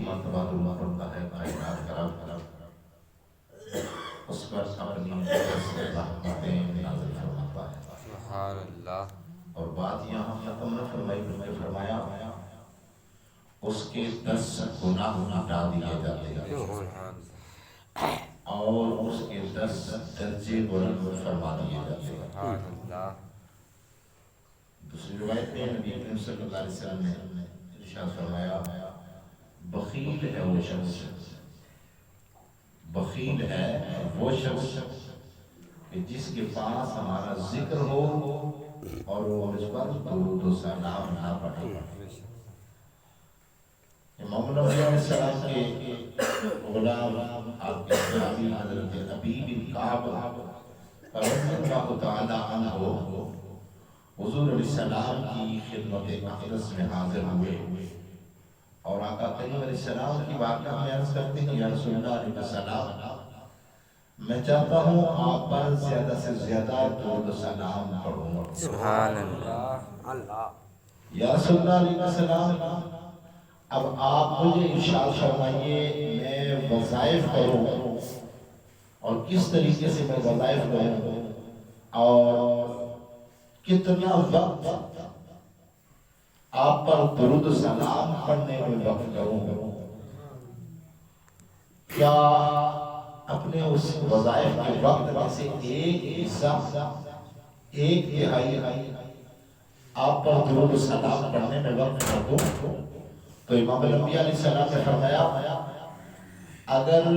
مرتبہ درود پڑھتا ہے کائنات کا رب اس پر اپنی رحمتیں نازل فرماتا ہے. سبحان اللہ. اور بات یہاں ختم نہ فرمائی بلکہ فرمایا اس کے 10 گناہ مٹا دیے جاتے ہیں اور اس کے 10 درجے بلند فرما دیے جاتے ہیں. سبحان اللہ. دوسری روایت میں نبی کریم صلی اللہ علیہ وسلم نے ارشاد فرمایا بخیل ہے وہ شخص، بخیل ہے وہ شخص کہ جس کے پاس ہمارا ذکر ہو اور وہ مجھ پر درود و سلام نہ پڑھے. امام الانبیاء علیہ السلام کے غلام آپ کے صحابی حضرت ابی بن کعب رضی اللہ تعالی عنہ حضور علیہ السلام کی خدمت اقدس میں حاضر ہوئے اور آقا کریم علیہ السلام کی بارگاہ میں عرض کرتے ہیں یا رسول اللہ علیہ السلام میں چاہتا ہوں آپ پر زیادہ سے زیادہ درود و سلام پڑھوں. سبحان اللہ. یا رسول اللہ علیہ السلام اب آپ مجھے ارشاد فرمائیے میں وظائف کروں اور کس طریقے سے میں وظائف کروں اور کتنا وقت آپ پر درود و سلام پڑھنے میں وقت کروں. کیا اپنے اس وظائف کے وقت میں سے ایک حصہ ایک تہائی آپ پر درود و سلام پڑھنے میں وقت کر دوں؟ تو امام الانبیاء علیہ السلام نے فرمایا اگر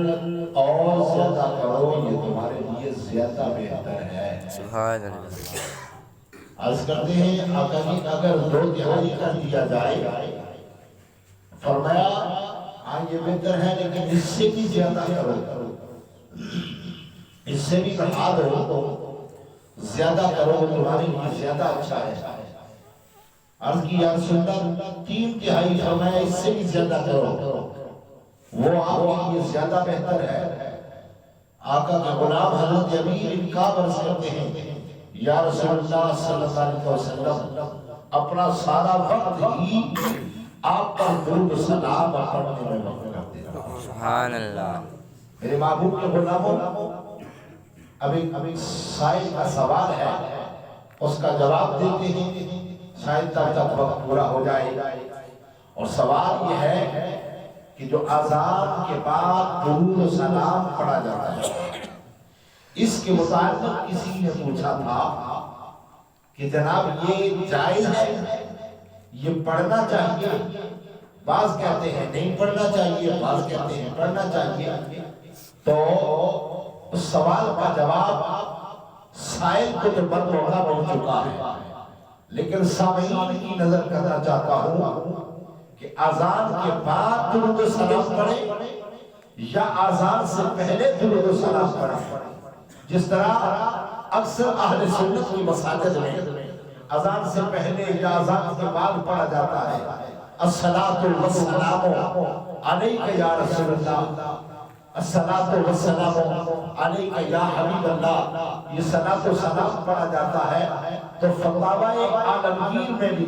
اور زیادہ کرو یہ تمہارے لیے زیادہ بہتر ہے. سبحان اللہ. عرض کرتے ہیں اگر 2/3 کر دیا جائے فرمایا ہاں یہ بہتر ہے لیکن اس سے بھی زیادہ کرو، اس سے بھی بڑھا دو، زیادہ کرو تمہارے لیے زیادہ اچھا ہے. عرض کی یا رسول اللہ 3/3 فرمایا اس سے بھی زیادہ کرو وہ آپ کے لیے زیادہ بہتر ہے. آقا کے غلام حضرت ابی بن کعب عرض کرتے ہیں یا رسول اللہ صلی اللہ علیہ وسلم اپنا سارا وقت ہی آپ پر درود و سلام پڑھنے میں وقت کرتے ہیں. سبحان اللہ. میرے محبوب کے غلاموں ابھی سائل کا سوال ہے اس کا جواب دیتے ہیں شاید تک وقت پورا ہو جائے. اور سوال یہ ہے کہ جو اذان کے بعد درود و سلام پڑھا جاتا ہے اس کے متعلق کسی نے پوچھا تھا کہ جناب یہ جائز ہے، یہ پڑھنا چاہیے؟ بعض کہتے ہیں نہیں پڑھنا چاہیے، بعض کہتے ہیں پڑھنا چاہیے. تو اس سوال کا جواب سائل کو تو بند ہونا ہو چکا ہے لیکن سامعین کی نظر کرنا چاہتا ہوں کہ اذان کے بعد درود و سلام پڑھیں یا اذان سے پہلے درود و سلام پڑھیں. جس طرح اکثر اہل سنت کی مساجد میں اذان سے پہلے یا اذان کے بعد پڑھا جاتا ہے الصلاۃ والسلام علیک یا رسول اللہ، الصلاۃ والسلام علیک یا حبیب اللہ، یہ صلاۃ و سلام پڑھا جاتا ہے. تو فتاوی عالمگیر میں بھی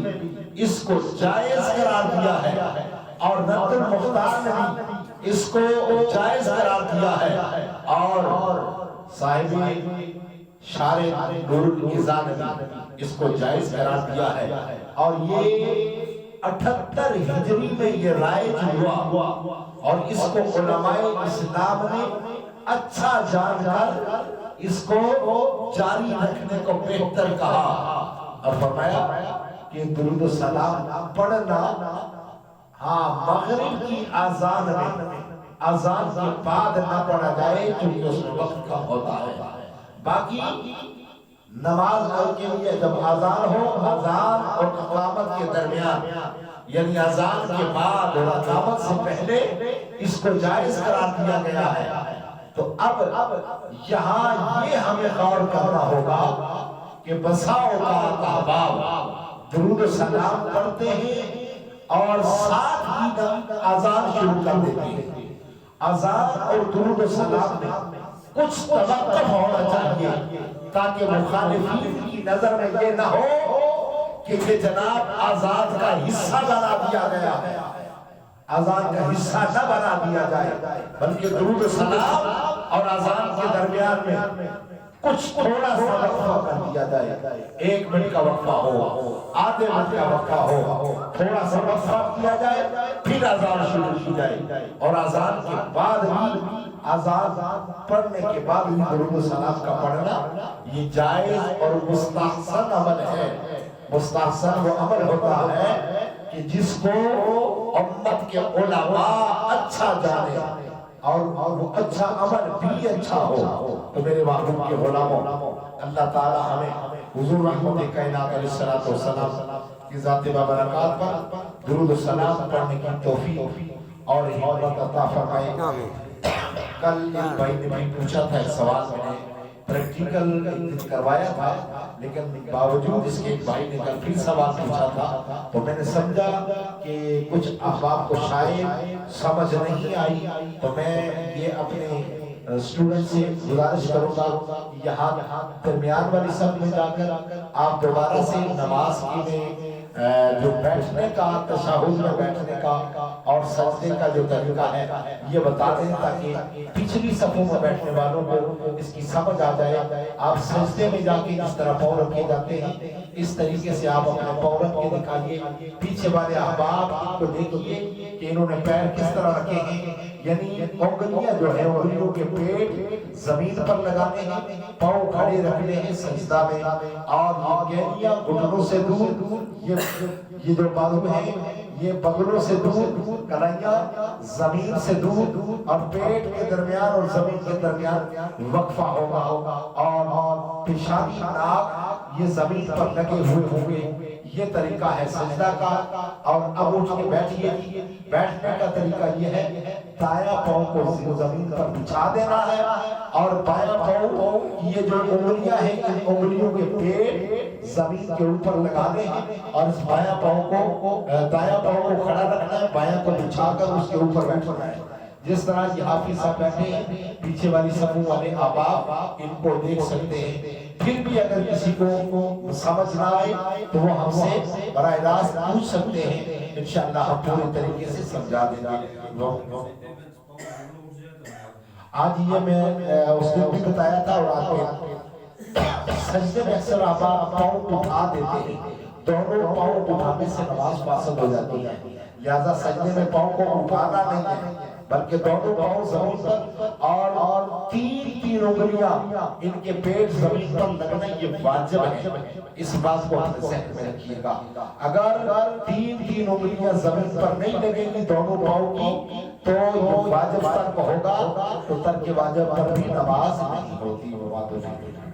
اس کو جائز قرار دیا ہے اور رد المختار نے بھی اس کو جائز قرار دیا ہے اور صاحب شارح نور الانزا نے بھی اس کو جائز قرار دیا ہے. اور یہ 78 ہجری میں یہ رائج ہوا اور اس کو علماء اسلام نے اچھا جان کر اس کو جاری رکھنے کو بہتر کہا اور فرمایا کہ درود و سلام پڑھنا ہاں مغرب کی اذان میں اذان کے بعد نہ پڑھا جائے کیونکہ اس میں وقت کم ہوتا ہے. باقی نماز کے لیے جب اذان ہو اذان اور اقامت کے درمیان یعنی اذان کے بعد اور اقامت سے پہلے اس کو جائز قرار دیا گیا ہے. تو اب یہاں یہ ہمیں غور کرنا ہوگا کہ بسا اوقات احباب درود و سلام پڑھتے ہیں اور ساتھ ہی اذان شروع کر دیتے ہیں. اذان اور درود و سلام میں کچھ توقف ہونا چاہیے تاکہ مخالفین کی نظر میں یہ نہ ہو کہ یہ جناب آزاد کا حصہ بنا دیا گیا ہے. اذان کا حصہ نہ بنا دیا جائے، بلکہ درود و سلام اور اذان کے درمیان میں کچھ تھوڑا سا وقفہ کر دیا جائے، 1 منٹ کا وقفہ ہو، آدھے منٹ کا وقفہ ہو، تھوڑا سا وقفہ کیا جائے، پھر اذان شروع کی جائے، اور اذان کے بعد بھی اذان پڑھنے کے بعد بھی درود و سلام کا پڑھنا یہ جائز اور مستحسن عمل ہے۔ مستحسن وہ عمل ہوتا ہے کہ جس کو امت کے علماء اچھا جانے اور وہ اچھا عمل بھی اچھا ہو۔ تو میرے محبوب کے غلاموں، اللہ تعالی ہمیں حضور رحمت کائنات علیہ الصلوۃ والسلام کی ذات بابرکات پر درود و سلام پڑھنے کی توفیق اور ہمت عطا فرمائے۔ کل ایک بھائی نے بھی پوچھا تھا ایک سوال، میں نے پریکٹیکل کروایا تھا، لیکن باوجود اس کے ایک بھائی نے کل پھر سوال پوچھا تھا، تو میں نے سمجھا کہ کچھ احباب کو شاید سمجھ نہیں آئی، تو میں یہ اپنے اسٹوڈنٹ سے گزارش کروں گا یہاں درمیان والی صف میں جا کر آپ دوبارہ سے نماز کے میں جو بیٹھنے کا، تشہد میں بیٹھنے کا اور سجدے کا جو طریقہ ہے یہ بتا دیں، تاکہ پچھلی صفوں میں بیٹھنے والوں کو اس کی سمجھ آ جائے۔ آپ سجدے میں جا کے اس طرح پاؤں رکھے جاتے ہیں، اس طریقے سے آپ اپنے پاؤں رکھ کے دکھائیے۔ پیچھے والے احباب کو دیکھیے کہ انہوں نے پیر کس طرح رکھے ہیں، یعنی انگلیاں جو ہیں انگلیوں کے پیٹ زمین پر لگانے ہیں، پاؤں کھڑے رکھنے ہیں سجدہ میں، اور گہریاں گھٹنوں سے دور، یہ جو بازو ہیں یہ بغلوں سے دور، کلائیاں زمین سے دور، اور پیٹ کے درمیان اور زمین کے درمیان وقفہ ہوگا، اور پیشانی ناک یہ زمین پر لگے ہوئے ہوں گے۔ یہ طریقہ ہے سجدہ کا۔ اور اب اٹھ کے بیٹھیے۔ بیٹھنے کا طریقہ یہ ہے دایاں پاؤں کو زمین پر بچھا دینا ہے، اور بایاں پاؤں یہ جو انگلیاں ہیں ان انگلیوں کے پیٹ زمین کے اوپر لگانے ہیں، اور اس بایاں پاؤں کو دایاں پاؤں کو کھڑا رکھنا ہے، بایاں کو بچھا کر اس کے اوپر بیٹھنا ہے۔ جس طرح یہ حافظ صاحب بیٹھے ہیں، پیچھے والی صفوں والے احباب ان کو دیکھ سکتے ہیں۔ پھر بھی اگر کسی کو سمجھ نہ آئے تو وہ ہم سے براہ راست پوچھ سکتے ہیں، انشاءاللہ ہم پورے طریقے سے سمجھا دیں گے۔ آج یہ میں اس نے بھی بتایا تھا، اور آج سجدے میں اکثر احباب پاؤں اٹھا دیتے ہیں، دونوں پاؤں اٹھانے سے نماز فاسد ہو جاتی ہے، لہذا سجدے میں پاؤں کو اٹھانا نہیں ہے، بلکہ دونوں پاؤں زمین پر، اور تین انگلیاں ان کے پیٹ زمین پر لگنا یہ واجب ہے۔ اس بات کو اپنے ذہن میں رکھیے گا، اگر تین انگلیاں زمین پر نہیں لگیں گی دونوں پاؤں کی تو یہ واجب ترک ہوگا، تو ترک واجب پر بھی نماز نہیں ہوتی۔